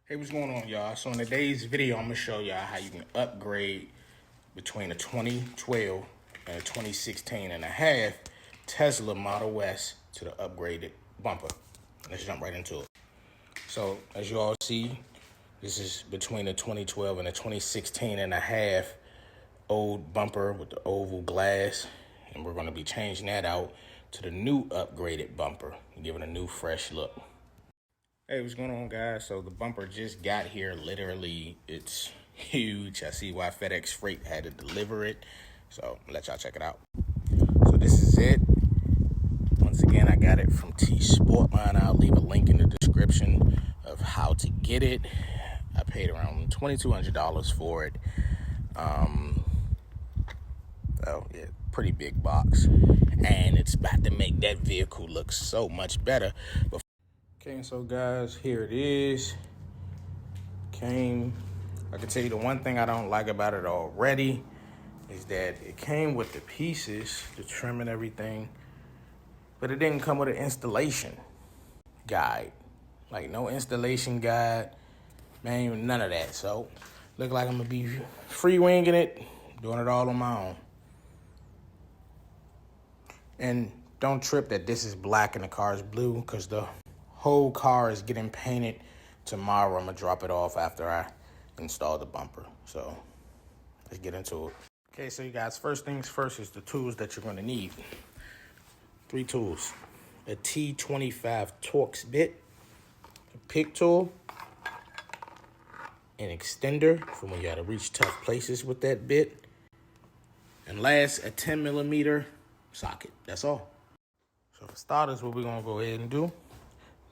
Hey, what's going on, y'all? So in today's video, I'm gonna show y'all how you can upgrade between a 2012 and a 2016 and a half Tesla Model S to the upgraded bumper. Let's jump right into it. So as you all see, this is between the 2012 and the 2016 and a half old bumper with the oval glass, and we're gonna be changing that out to the new upgraded bumper, giving a new fresh look. Hey, what's going on, guys? So the bumper just got here. Literally, it's huge. I see why FedEx Freight had to deliver it. So I'll let y'all check it out. So this is it. Once again, I got it from T Sportline. I'll leave a link in the description of how to get it. I paid around $2,200 for it. So yeah, pretty big box, and it's about to make that vehicle look so much better. Okay, so guys, here it is. I can tell you the one thing I don't like about it already is that it came with the pieces, the trim and everything, but it didn't come with an installation guide. Like, no installation guide, man, none of that. So look like I'm gonna be free winging it, doing it all on my own. And don't trip that this is black and the car is blue, because the whole car is getting painted tomorrow. I'm gonna drop it off after I install the bumper. So let's get into it. Okay, so you guys, first things first is the tools that you're gonna need. 3 tools: a T25 Torx bit, a pick tool, an extender for when you gotta reach tough places with that bit, and last, a 10mm socket. That's all. So for starters, what we're gonna go ahead and do,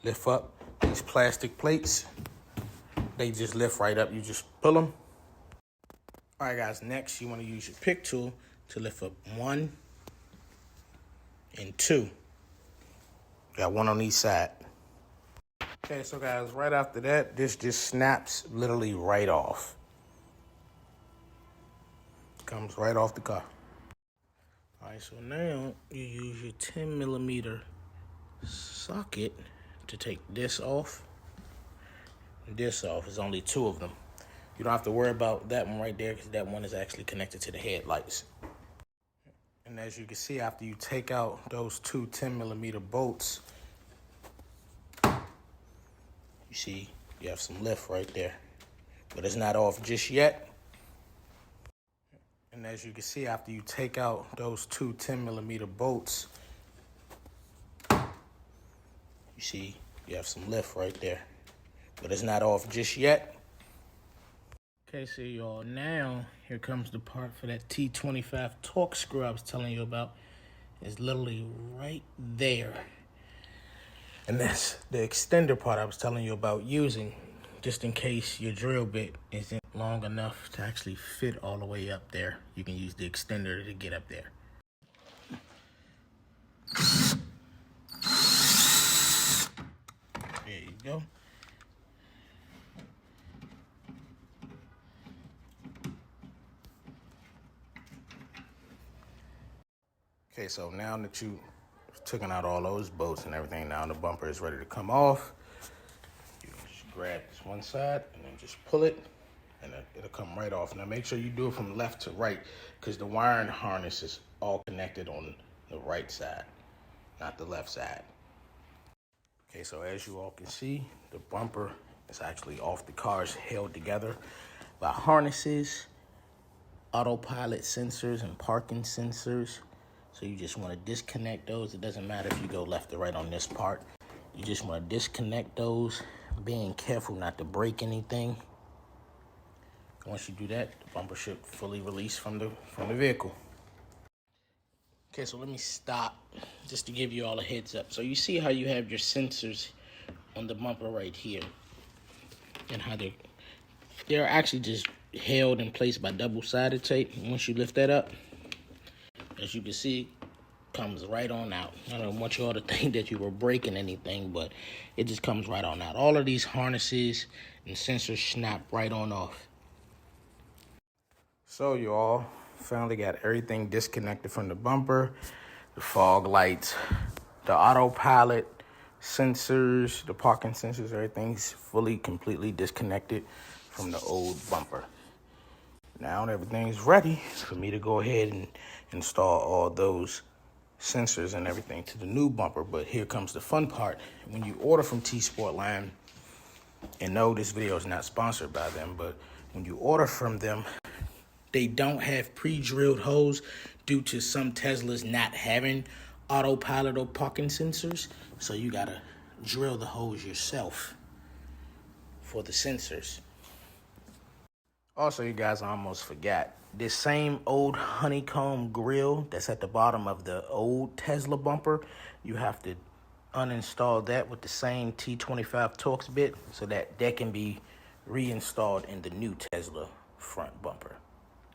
lift up these plastic plates. They just lift right up. You just pull them. All right, guys, next you want to use your pick tool to lift up 1 and 2. Got 1 on each side. Okay, so guys, right after that, this just snaps literally right off. Comes right off the car. All right, so now you use your 10mm socket to take this off. This off. There's only 2 of them. You don't have to worry about that one right there, because that one is actually connected to the headlights. And as you can see, after you take out those 2 10mm bolts, you see you have some lift right there, but it's not off just yet. And as you can see, after you take out those 2 10mm bolts, you see you have some lift right there, but it's not off just yet. Okay, so y'all, now here comes the part for that T25 Torx screw I was telling you about. It's literally right there. And that's the extender part I was telling you about using, just in case your drill bit isn't long enough to actually fit all the way up there. You can use the extender to get up there. There you go. Okay, so now that you taken out all those bolts and everything, now the bumper is ready to come off. You just grab this one side and then just pull it, and it'll come right off. Now make sure you do it from left to right, because the wiring harness is all connected on the right side, not the left side. Okay, so as you all can see, the bumper is actually off. The car is held together by harnesses, autopilot sensors, and parking sensors. So you just want to disconnect those. It doesn't matter if you go left or right on this part. You just want to disconnect those, being careful not to break anything. Once you do that, the bumper should fully release from the vehicle. Okay, so let me stop just to give you all a heads up. So you see how you have your sensors on the bumper right here, and how they're actually just held in place by double-sided tape. And once you lift that up, as you can see, comes right on out. I don't want you all to think that you were breaking anything, but it just comes right on out. All of these harnesses and sensors snap right on off. So you all finally got everything disconnected from the bumper, the fog lights, the autopilot sensors, the parking sensors, everything's fully, completely disconnected from the old bumper. Now everything's ready for me to go ahead and install all those sensors and everything to the new bumper. But here comes the fun part. When you order from T-Sportline, and no, this video is not sponsored by them, but when you order from them, they don't have pre-drilled holes due to some Teslas not having autopilot or parking sensors. So you gotta drill the holes yourself for the sensors. Also, you guys, I almost forgot. This same old honeycomb grill that's at the bottom of the old Tesla bumper, you have to uninstall that with the same T25 Torx bit so that can be reinstalled in the new Tesla front bumper.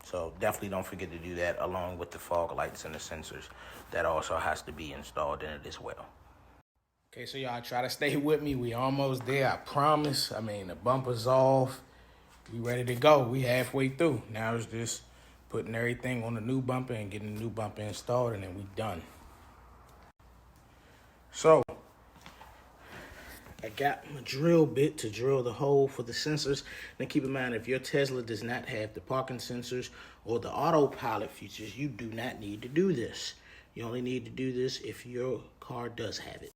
So definitely don't forget to do that along with the fog lights and the sensors. That also has to be installed in it as well. Okay, so y'all try to stay with me. We almost there, I promise. I mean, the bumper's off. We ready to go. We halfway through. Now it's just putting everything on the new bumper and getting the new bumper installed, and then we done. So I got my drill bit to drill the hole for the sensors. Now keep in mind, if your Tesla does not have the parking sensors or the autopilot features, you do not need to do this. You only need to do this if your car does have it.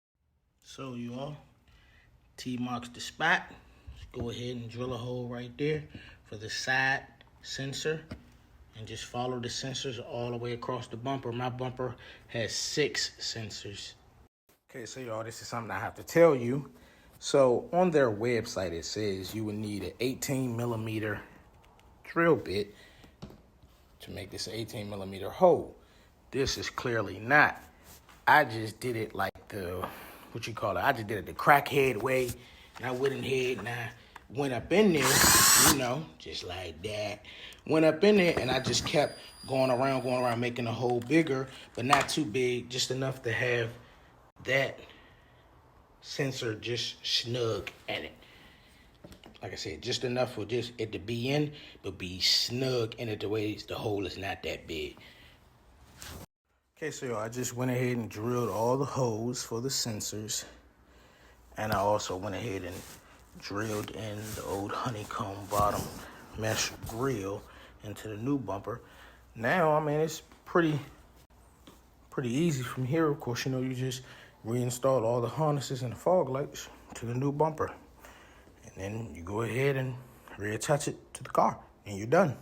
So you all, T marks the spot. Go ahead and drill a hole right there for the side sensor and just follow the sensors all the way across the bumper. My bumper has 6 sensors. Okay, so y'all, this is something I have to tell you. So on their website, it says you would need an 18mm drill bit to make this 18mm hole. This is clearly not. I just did it like the, I just did it the crackhead way. And I went ahead and I went up in there, just like that. Went up in there and I just kept going around, making the hole bigger, but not too big, just enough to have that sensor just snug at it. Like I said, just enough for just it to be in, but be snug in it the way the hole is not that big. Okay, so y'all, I just went ahead and drilled all the holes for the sensors. And I also went ahead and drilled in the old honeycomb bottom mesh grill into the new bumper. Now, I mean, it's pretty easy from here. Of course, you just reinstall all the harnesses and the fog lights to the new bumper. And then you go ahead and reattach it to the car, and you're done.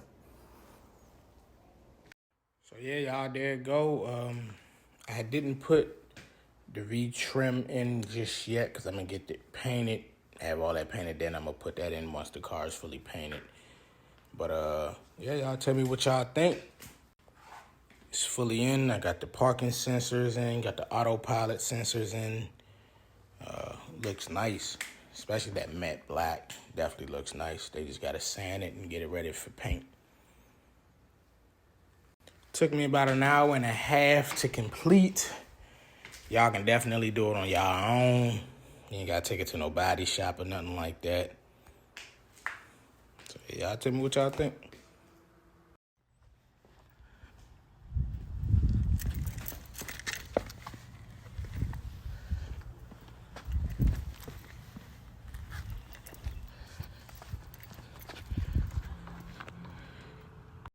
So yeah, y'all, there it go. I didn't put the V-trim in just yet because I'm going to get it painted, have all that painted, then I'm going to put that in once the car is fully painted. But, yeah, y'all tell me what y'all think. It's fully in. I got the parking sensors in, got the autopilot sensors in. Looks nice, especially that matte black. Definitely looks nice. They just got to sand it and get it ready for paint. Took me about an hour and a half to complete. Y'all can definitely do it on y'all own. You ain't got to take it to no body shop or nothing like that. So, y'all tell me what y'all think.